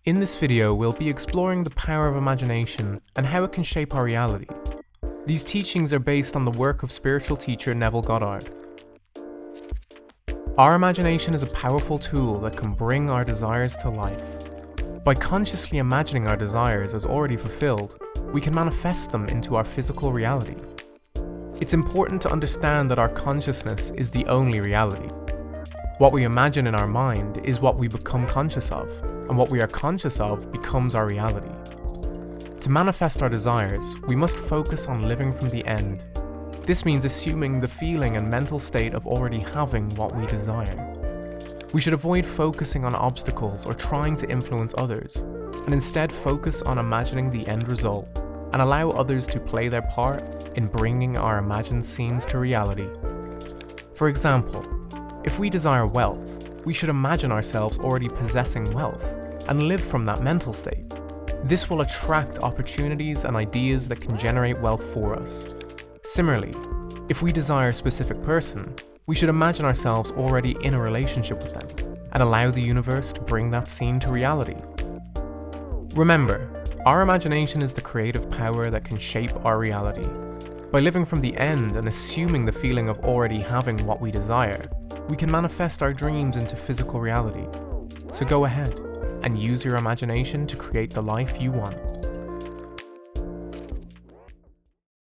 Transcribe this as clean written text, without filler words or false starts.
In this video, we'll be exploring the power of imagination and how it can shape our reality. These teachings are based on the work of spiritual teacher Nevill Goddard. Our imagination is a powerful tool that can bring our desires to life. By consciously imagining our desires as already fulfilled, we can manifest them into our physical reality. It's important to understand that our consciousness is the only reality. What we imagine in our mind is what we become conscious of, and what we are conscious of becomes our reality. To manifest our desires, we must focus on living from the end. This means assuming the feeling and mental state of already having what we desire. We should avoid focusing on obstacles or trying to influence others, and instead focus on imagining the end result and allow others to play their part in bringing our imagined scenes to reality. For example, if we desire wealth, we should imagine ourselves already possessing wealth and live from that mental state. This will attract opportunities and ideas that can generate wealth for us. Similarly, if we desire a specific person, we should imagine ourselves already in a relationship with them and allow the universe to bring that scene to reality. Remember, our imagination is the creative power that can shape our reality. By living from the end and assuming the feeling of already having what we desire, we can manifest our dreams into physical reality. So go ahead and use your imagination to create the life you want.